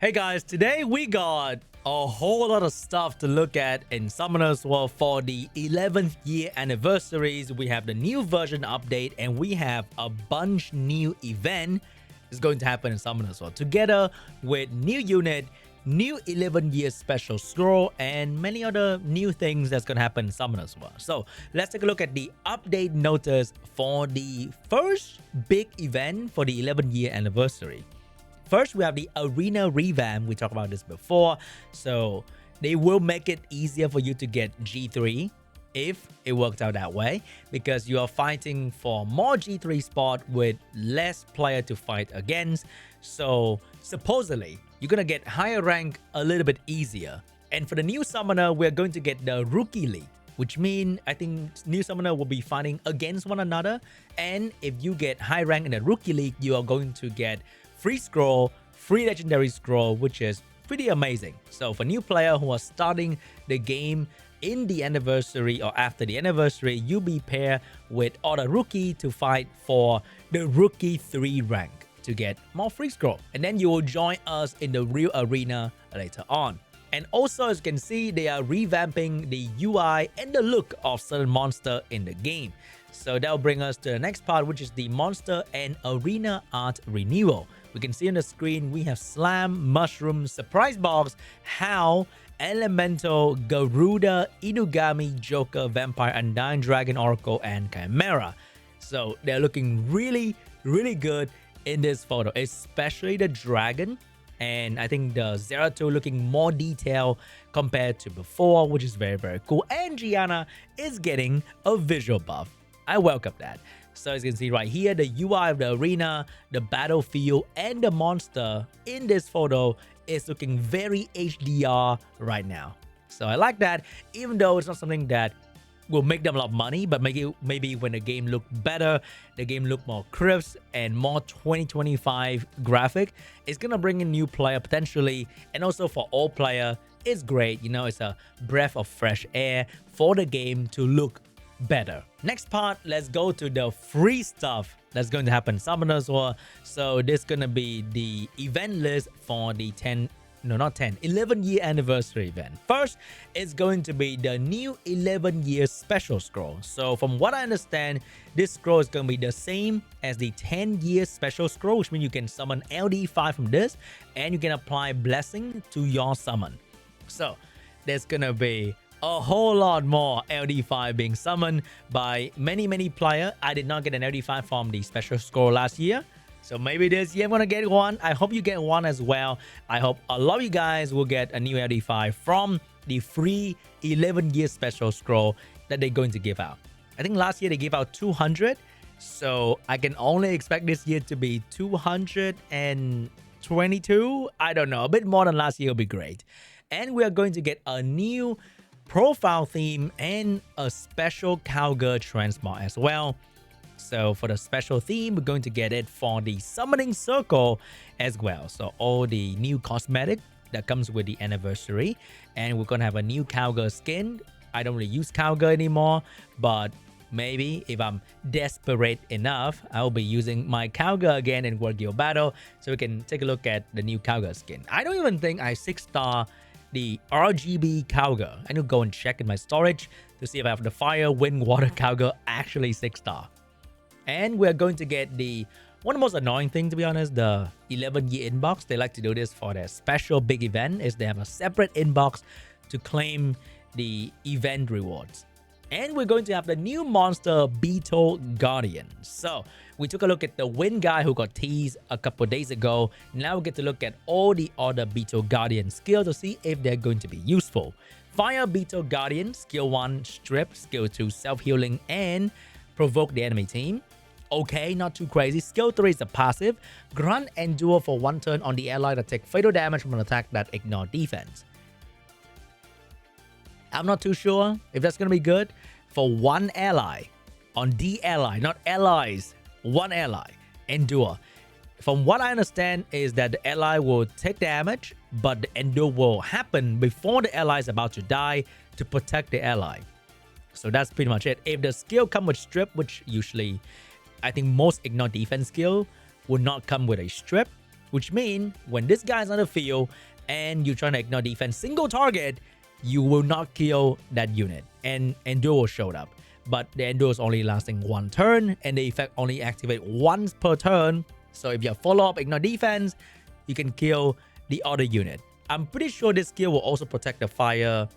Hey guys, today we got a whole lot of stuff to look at in Summoners World for the 11th year anniversaries. We have the new version update and we have a bunch new event is going to happen in Summoners World together with new unit, new 11 year special scroll, and many other new things that's going to happen in Summoners World. So let's take a look at the update notice for the first big event for the 11th year anniversary. First, we have the arena revamp. We talked about this before. So they will make it easier for you to get G3 if it works out that way, because you are fighting for more G3 spot with less player to fight against. So supposedly, you're going to get higher rank a little bit easier. And for the new summoner, we're going to get the rookie league, which means I think new summoner will be fighting against one another. And if you get high rank in the rookie league, you are going to get free scroll, free legendary scroll, which is pretty amazing. So for new player who are starting the game in the anniversary or after the anniversary, you'll be paired with other rookie to fight for the rookie 3 rank to get more free scroll. And then you will join us in the real arena later on. And also, as you can see, they are revamping the UI and the look of certain monster in the game. So that will bring us to the next part, which is the monster and arena art renewal. We can see on the screen, we have Slam, Mushroom, Surprise Box, Howl, Elemental, Garuda, Inugami, Joker, Vampire, Undying Dragon, Oracle, and Chimera. So they're looking really, really good in this photo, especially the dragon. And I think the Zeratul looking more detailed compared to before, which is very, very cool. And Gianna is getting a visual buff. I welcome that. So as you can see right here, the UI of the arena, the battlefield, and the monster in this photo is looking very HDR right now. So I like that, even though it's not something that will make them a lot of money, but maybe when the game look better, the game look more crisp and more 2025 graphic, it's gonna bring in new player potentially, and also for all player, it's great. You know, it's a breath of fresh air for the game to look better. Next part, let's go to the free stuff that's going to happen in Summoners War. So this is gonna be the event list for the 11 year anniversary event. First, it's going to be the new 11 year special scroll. So from what I understand, this scroll is going to be the same as the 10 year special scroll, which means you can summon LD5 from this and you can apply blessing to your summon. So there's gonna be a whole lot more LD5 being summoned by many players. I did not get an LD5 from the special scroll last year. So maybe this year I'm gonna get one. I hope you get one as well. I hope a lot of you guys will get a new LD5 from the free 11 year special scroll that they're going to give out. I think last year they gave out 200. So I can only expect this year to be 222. I don't know. A bit more than last year will be great. And we are going to get a new profile theme and a special cowgirl transmog as well. So for the special theme, we're going to get it for the summoning circle as well. So all the new cosmetic that comes with the anniversary, and we're going to have a new cowgirl skin. I don't really use cowgirl anymore, but maybe if I'm desperate enough, I'll be using my cowgirl again in World Guild Battle. So we can take a look at the new cowgirl skin. I don't even think I 6-star the RGB cowgirl. I need to go and check in my storage to see if I have the fire, wind, water cowgirl actually 6-star. And we're going to get the one of the most annoying things, to be honest, the 11 year inbox. They like to do this for their special big event, is they have a separate inbox to claim the event rewards. And we're going to have the new monster Beetle Guardian. So we took a look at the wind guy who got teased a couple days ago. Now we get to look at all the other Beetle Guardian skills to see if they're going to be useful. Fire Beetle Guardian, skill 1, strip, skill 2, self-healing, and provoke the enemy team. Okay, not too crazy. Skill 3 is a passive. Grant endure for 1 turn on the ally that take fatal damage from an attack that ignore defense. I'm not too sure if that's going to be good for one ally on the ally, not allies, one ally, endure. From what I understand is that the ally will take damage, but the endure will happen before the ally is about to die to protect the ally. So that's pretty much it. If the skill come with strip, which usually I think most ignore defense skill will not come with a strip, which means when this guy's on the field and you're trying to ignore defense single target, you will not kill that unit and Endure will show up. But the Endure is only lasting 1 turn and the effect only activate once per turn. So if you have follow-up ignore defense, you can kill the other unit. I'm pretty sure this skill will also protect the fire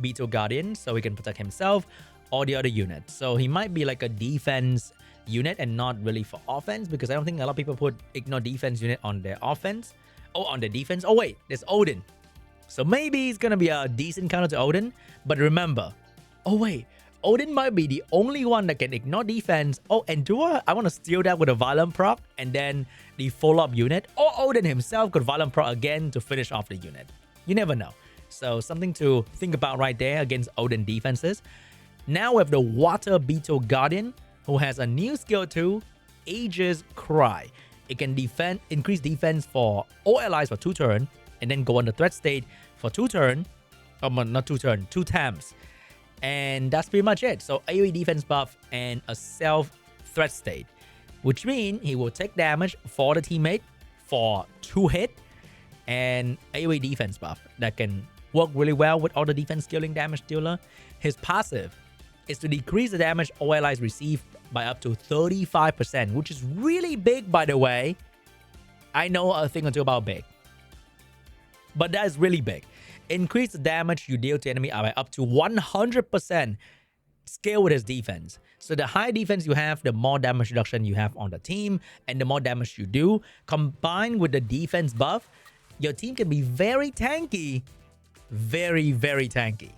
Beetle Guardian, so he can protect himself or the other unit. So he might be like a defense unit and not really for offense, because I don't think a lot of people put ignore defense unit on their offense. Oh, on the defense. Oh wait, there's Odin. So maybe it's gonna be a decent counter to Odin. But remember, oh wait, Odin might be the only one that can ignore defense. Oh, Endure, I want to steal that with a Violent proc and then the follow-up unit. Or Odin himself could Violent proc again to finish off the unit. You never know. So something to think about right there against Odin defenses. Now we have the Water Beetle Guardian, who has a new skill too, Aegis Cry. It can increase defense for all allies for 2 turns, and then go on the threat state for 2 turns. Oh, not 2 turns, 2 times. And that's pretty much it. So AoE defense buff and a self-threat state, which means he will take damage for the teammate for 2 hits, and AoE defense buff that can work really well with all the defense scaling damage dealer. His passive is to decrease the damage all allies receive by up to 35%, which is really big, by the way. I know a thing or two about big, but that is really big. Increase the damage you deal to enemy by up to 100%. Scale with his defense. So the higher defense you have, the more damage reduction you have on the team, and the more damage you do. Combined with the defense buff, your team can be very tanky. Very, very tanky.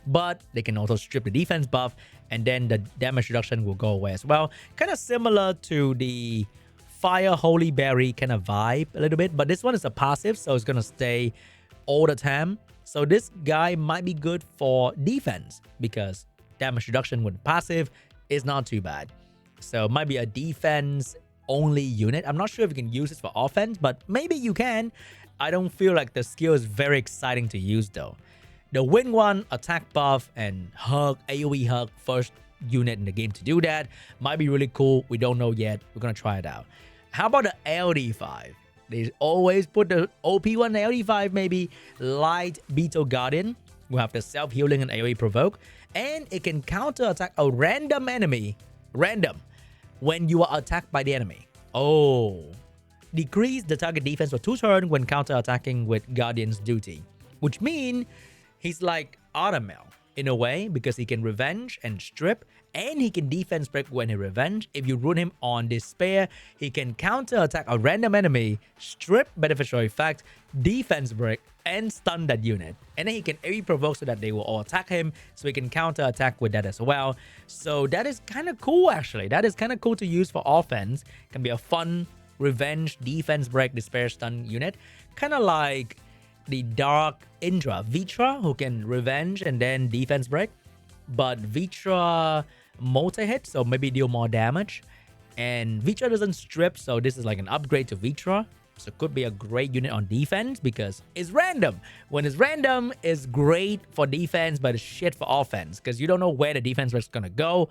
But they can also strip the defense buff, and then the damage reduction will go away as well. Kind of similar to the Fire Holy Berry kind of vibe a little bit, but this one is a passive, so it's gonna stay all the time. So this guy might be good for defense because damage reduction with passive is not too bad. So it might be a defense only unit. I'm not sure if you can use this for offense, but maybe you can. I don't feel like the skill is very exciting to use though. The Wing one, attack buff, and hug, AoE hug, first unit in the game to do that. Might be really cool. We don't know yet. We're going to try it out. How about the LD5? They always put the OP one in LD5 maybe. Light Beetle Guardian will have the self-healing and AoE provoke. And it can counter-attack a random enemy. Random. When you are attacked by the enemy. Oh. Decrease the target defense for 2 turns when counter-attacking with Guardian's duty. Which means he's like Automel in a way, because he can revenge and strip, and he can defense break when he revenge. If you rune him on despair, he can counter attack a random enemy, strip beneficial effect, defense break, and stun that unit. And then he can AoE provoke so that they will all attack him, so he can counter attack with that as well. So that is kind of cool actually. That is kind of cool to use for offense. Can be a fun revenge, defense break, despair, stun unit. Kind of like the Dark Indra, Vitra, who can revenge and then defense break. But Vitra multi-hit, so maybe deal more damage. And Vitra doesn't strip, so this is like an upgrade to Vitra. So it could be a great unit on defense because it's random. When it's random, it's great for defense, but it's shit for offense because you don't know where the defense is going to go.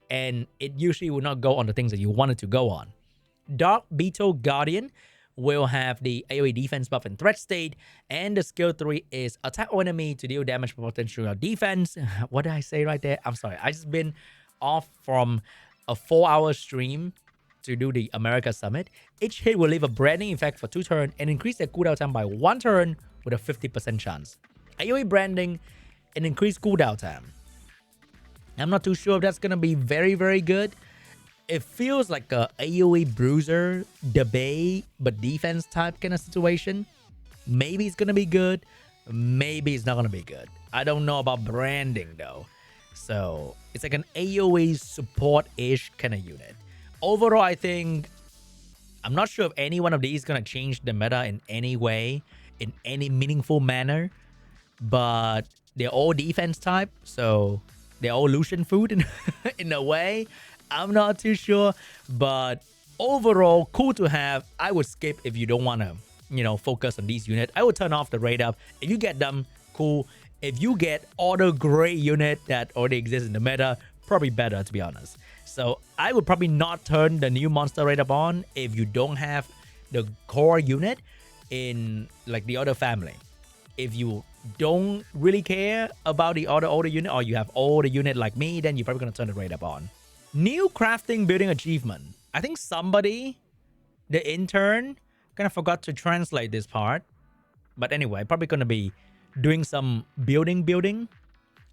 And it usually will not go on the things that you want it to go on. Dark Beetle Guardian will have the AoE defense buff and threat state, and the skill 3 is attack all enemy to deal damage for potential defense. What did I say right there? I'm sorry, I just been off from a 4-hour stream to do the America Summit. Each hit will leave a branding effect for 2 turns and increase their cooldown time by 1 turn with a 50% chance. AoE branding and increased cooldown time. I'm not too sure if that's gonna be very, very good. It feels like a AoE bruiser, debate, but defense type kind of situation. Maybe it's going to be good. Maybe it's not going to be good. I don't know about branding though. So it's like an AoE support-ish kind of unit. Overall, I think, I'm not sure if any one of these is going to change the meta in any way, in any meaningful manner. But they're all defense type. So they're all Lucian food in a way. I'm not too sure, but overall, cool to have. I would skip if you don't want to, you know, focus on these units. I would turn off the raid up. If you get them, cool. If you get auto gray unit that already exists in the meta, probably better, to be honest. So I would probably not turn the new monster raid up on if you don't have the core unit in like the other family. If you don't really care about the other older unit, or you have older unit like me, then you're probably gonna turn the rate up on. New crafting building achievement. I think somebody, the intern, kind of forgot to translate this part. But anyway, probably gonna be doing some building,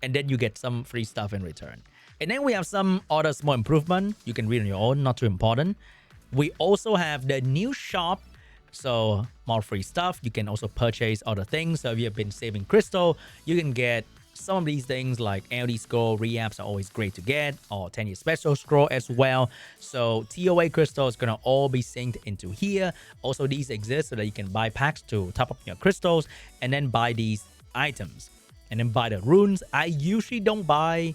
and then you get some free stuff in return. And then we have some other small improvement. You can read on your own, not too important. We also have the new shop. So more free stuff. You can also purchase other things. So if you've been saving crystal, you can get some of these things like LD scroll, re-apps are always great to get, or 10-year special scroll as well. So TOA crystal is going to all be synced into here. Also, these exist so that you can buy packs to top up your crystals and then buy these items. And then buy the runes. I usually don't buy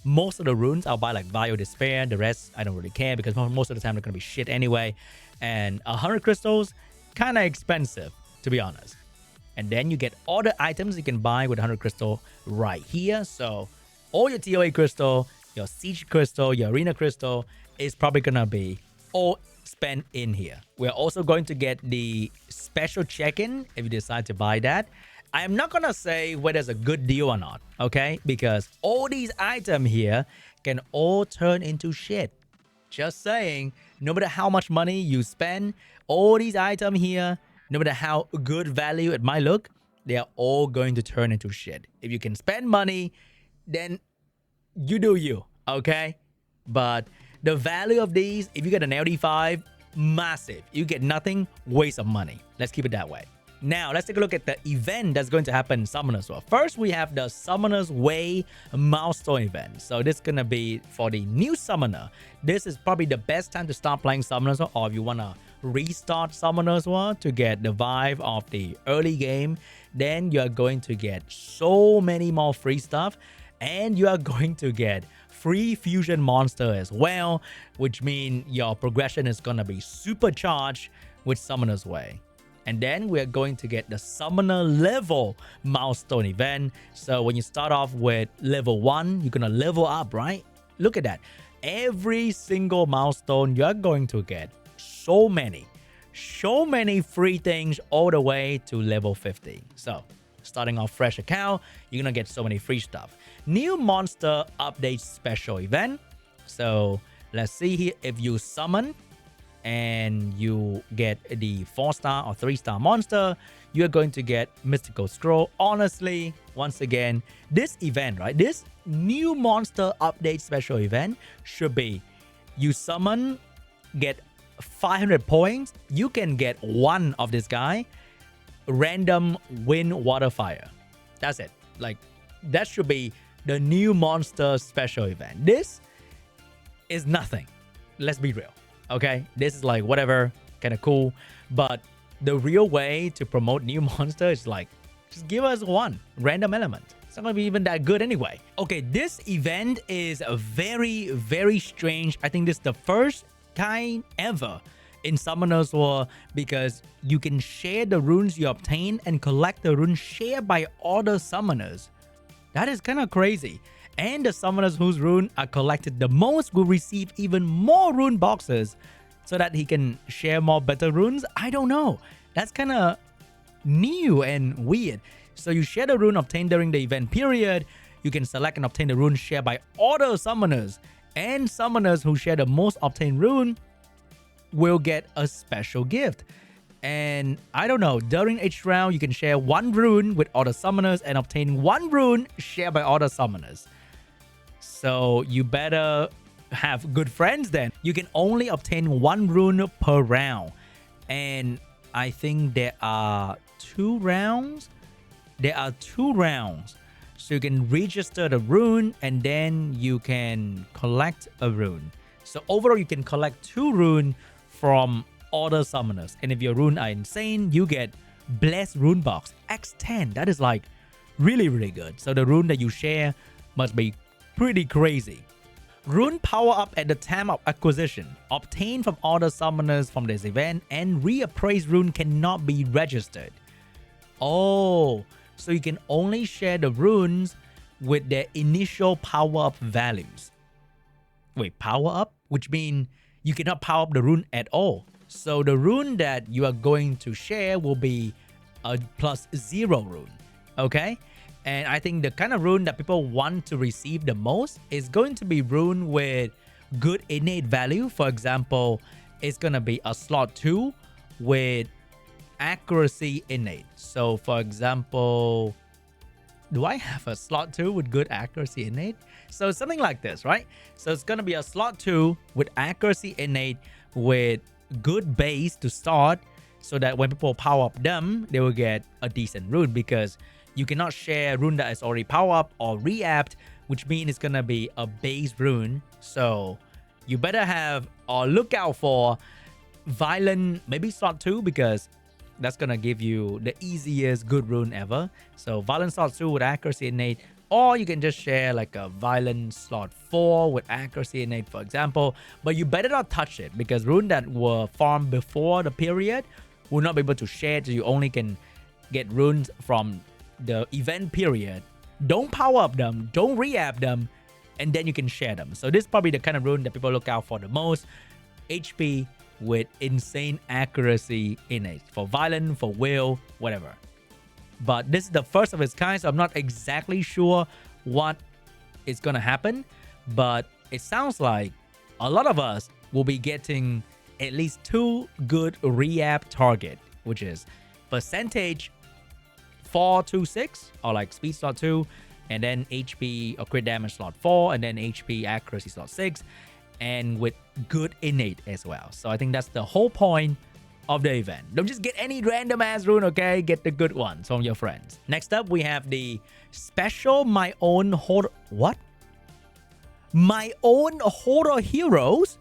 most of the runes. I'll buy like Bio Despair. The rest, I don't really care because most of the time they're going to be shit anyway. And 100 crystals, kind of expensive, to be honest. And then you get all the items you can buy with 100 crystal right here. So all your TOA crystal, your siege crystal, your arena crystal is probably going to be all spent in here. We're also going to get the special check-in if you decide to buy that. I am not going to say whether it's a good deal or not, okay? Because all these items here can all turn into shit. Just saying, no matter how much money you spend, all these items here, no matter how good value it might look, they are all going to turn into shit. If you can spend money, then you do you, okay? But the value of these, if you get an LD5, massive. You get nothing, waste of money. Let's keep it that way. Now, let's take a look at the event that's going to happen in Summoners World. First, we have the Summoners Way milestone event. So this is going to be for the new Summoner. This is probably the best time to start playing Summoners World, or if you want to restart Summoners World to get the vibe of the early game, then you are going to get so many more free stuff, and you are going to get free fusion monster as well, which means your progression is going to be supercharged with Summoners Way. And then we're going to get the Summoner level milestone event. So when you start off with level 1, you're going to level up, right? Look at that. Every single milestone, you're going to get so many free things all the way to level 50. So starting off fresh account, you're going to get so many free stuff. New monster update special event. So let's see here. If you summon and you get the 4-star or 3-star monster, you're going to get mystical scroll. Honestly, once again, this event, right, this new monster update special event should be you summon, get 500 points, you can get one of this guy, random wind, water, fire. That's it. Like, that should be the new monster special event. This is nothing. Let's be real. Okay, this is like whatever, kind of cool, but the real way to promote new monster is like, just give us one random element. It's not gonna be even that good anyway. Okay, this event is very strange. I think this is the first kind ever in Summoners War, because you can share the runes you obtain and collect the runes shared by other summoners. That is kind of crazy. And the summoners whose rune are collected the most will receive even more rune boxes so that he can share more better runes. I don't know. That's kind of new and weird. So you share the rune obtained during the event period. You can select and obtain the rune shared by other summoners. And summoners who share the most obtained rune will get a special gift. And I don't know, during each round, you can share one rune with other summoners and obtain one rune shared by other summoners. So you better have good friends then. You can only obtain one rune per round. And I think there are 2 rounds. So you can register the rune and then you can collect a rune. So overall, you can collect 2 rune from other summoners. And if your rune are insane, you get Blessed Rune Box X10. That is like really good. So the rune that you share must be pretty crazy. Rune power up at the time of acquisition. Obtained from other summoners from this event, and reappraised rune cannot be registered. Oh, so you can only share the runes with their initial power up values. Wait, power up? Which means you cannot power up the rune at all. So the rune that you are going to share will be a +0 rune. Okay? And I think the kind of rune that people want to receive the most is going to be rune with good innate value. For example, it's going to be a slot 2 with accuracy innate. So for example, do I have a slot 2 with good accuracy innate? So something like this, right? So it's going to be a slot 2 with accuracy innate with good base to start, so that when people power up them, they will get a decent rune, because you cannot share rune that is already power up or reapt, which means it's going to be a base rune. So you better have or look out for violent, maybe slot 2, because that's going to give you the easiest good rune ever. So violent slot 2 with accuracy innate, or you can just share like a violent slot 4 with accuracy innate, for example. But you better not touch it, because rune that were farmed before the period will not be able to share, so you only can get runes from the event period. Don't power up them, don't re-app them, and then you can share them. So this is probably the kind of rune that people look out for the most. HP with insane accuracy innate for violent, for will, whatever. But this is the first of its kind, so I'm not exactly sure what is gonna happen, but it sounds like a lot of us will be getting at least 2 good re-app target, which is percentage 426, or like speed slot 2, and then HP or crit damage slot 4, and then HP accuracy slot 6, and with good innate as well. So I think that's the whole point of the event. Don't just get any random ass rune, okay? Get the good ones from your friends. Next up, we have the special my own horde. What? My own horde heroes?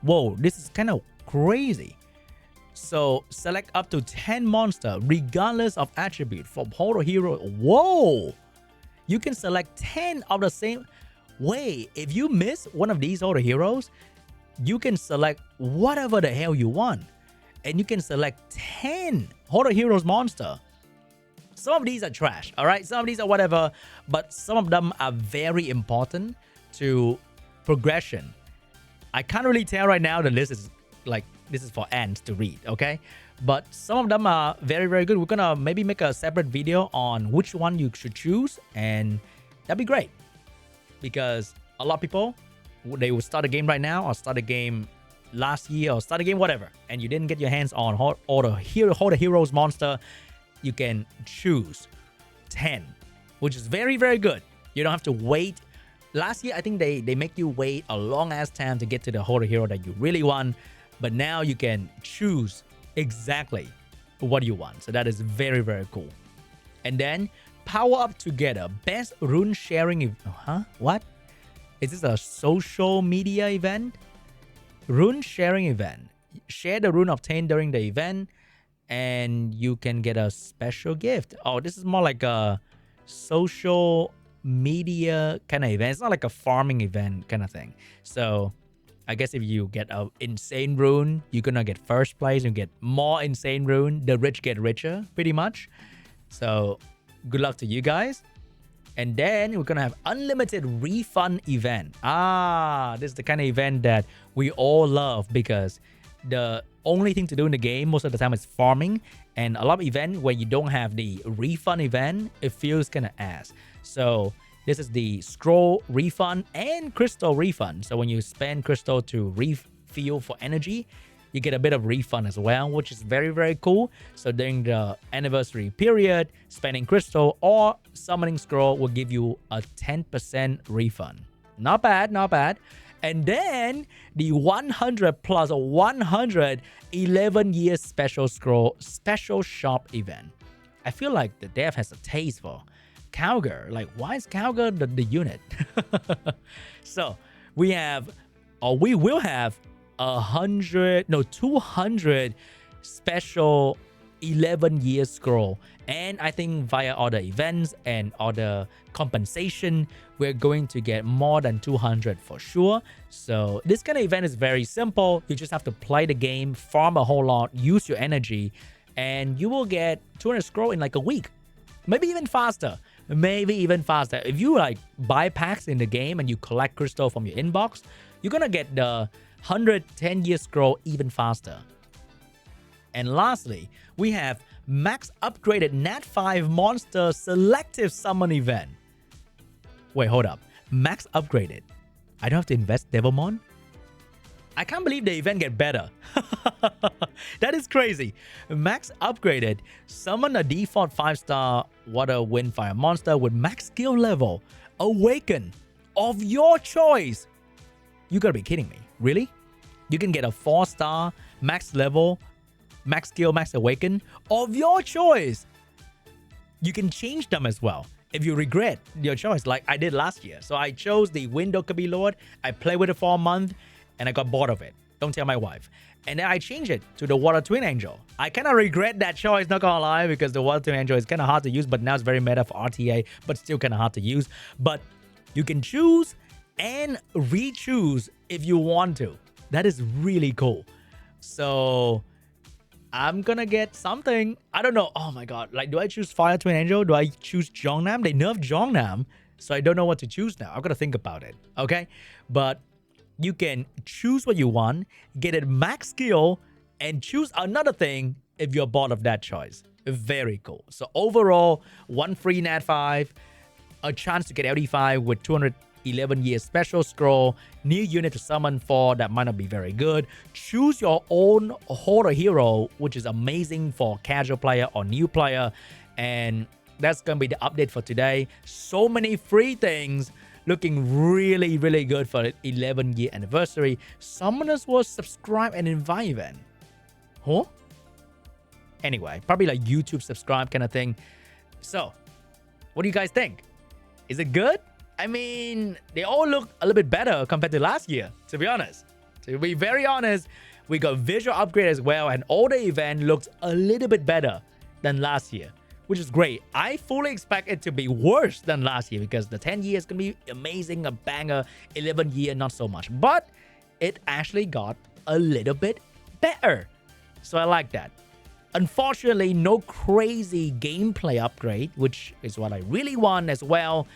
Whoa, this is kind of crazy. So select up to 10 monster regardless of attribute from horde hero. Whoa! You can select 10 of the same. Wait, if you miss one of these horde heroes, you can select whatever the hell you want. And you can select 10 horde heroes monster. Some of these are trash, all right? Some of these are whatever, but some of them are very important to progression. I can't really tell right now. The list is like, this is for ants to read, okay? But some of them are very, very good. We're gonna maybe make a separate video on which one you should choose, and that'd be great. Because a lot of people, they will start a game right now, or start a game last year, or start a game whatever, and you didn't get your hands on Horde Heroes monster. You can choose 10, which is very, very good. You don't have to wait. Last year, I think they make you wait a long ass time to get to the Horde hero that you really want, but now you can choose exactly what you want. So that is very, very cool. And then power up together, best rune sharing. What? Is this a social media event? Rune sharing event. Share the rune obtained during the event, and you can get a special gift. Oh, this is more like a social media kind of event. It's not like a farming event kind of thing. So I guess if you get an insane rune, you're gonna get first place. You get more insane rune. The rich get richer, pretty much. So good luck to you guys. And then we're gonna have unlimited refund event. This is the kind of event that we all love, because the only thing to do in the game most of the time is farming, and a lot of events where you don't have the refund event, it feels kind of ass. So this is the scroll refund and crystal refund. So when you spend crystal to refuel for energy, you get a bit of refund as well, which is very, very cool. So during the anniversary period, spending crystal or summoning scroll will give you a 10% refund. Not bad, not bad. And then the 100 plus 100 11-year special scroll special shop event. I feel like the dev has a taste for cowgirl. Like, why is cowgirl the unit? So we have, or we will have 200 special 11-year scroll. And I think via all the events and all the compensation, we're going to get more than 200 for sure. So this kind of event is very simple. You just have to play the game, farm a whole lot, use your energy, and you will get 200 scroll in like a week. Maybe even faster. Maybe even faster. If you like buy packs in the game and you collect crystal from your inbox, you're gonna get the 110-year scroll even faster. And lastly, we have max upgraded Nat 5 monster selective summon event. Wait, hold up. Max upgraded. I don't have to invest Devilmon? I can't believe the event get better. That is crazy. Max upgraded. Summon a default 5-star water wind fire monster with max skill level. Awaken of your choice. You gotta be kidding me. Really? You can get a 4-star max level, max skill, max awaken of your choice. You can change them as well if you regret your choice, like I did last year. So I chose the Wind Okabe Lord. I played with it for a month and I got bored of it. Don't tell my wife. And then I changed it to the Water Twin Angel. I kind of regret that choice, not gonna lie, because the Water Twin Angel is kind of hard to use, but now it's very meta for RTA, but still kind of hard to use. But you can choose and re-choose if you want to. That is really cool. So I'm gonna get something. I don't know. Oh my god. Like, do I choose Fire Twin Angel? Do I choose Jongnam? They nerfed Jongnam, so I don't know what to choose now. I've got to think about it. Okay? But you can choose what you want, get it max skill, and choose another thing if you're bored of that choice. Very cool. So overall, 1 free Nat 5, a chance to get LD5 with 211 years special scroll, new unit to summon for that might not be very good. Choose your own horde or hero, which is amazing for casual player or new player. And that's gonna be the update for today. So many free things, looking really, really good for the 11-year anniversary. Summoners will subscribe and invite event. Huh? Anyway, probably like YouTube subscribe kind of thing. So, what do you guys think? Is it good? I mean, they all look a little bit better compared to last year, to be honest. To be very honest, we got visual upgrade as well, and all the event looks a little bit better than last year, which is great. I fully expect it to be worse than last year because the 10 year is going to be amazing, a banger. 11 year, not so much. But it actually got a little bit better. So I like that. Unfortunately, no crazy gameplay upgrade, which is what I really want as well.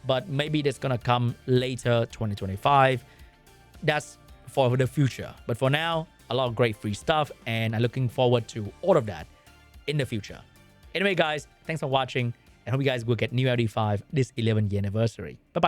But maybe that's going to come later, 2025. That's for the future. But for now, a lot of great free stuff. And I'm looking forward to all of that in the future. Anyway, guys, thanks for watching. I hope you guys will get new LD5 this 11th year anniversary. Bye-bye.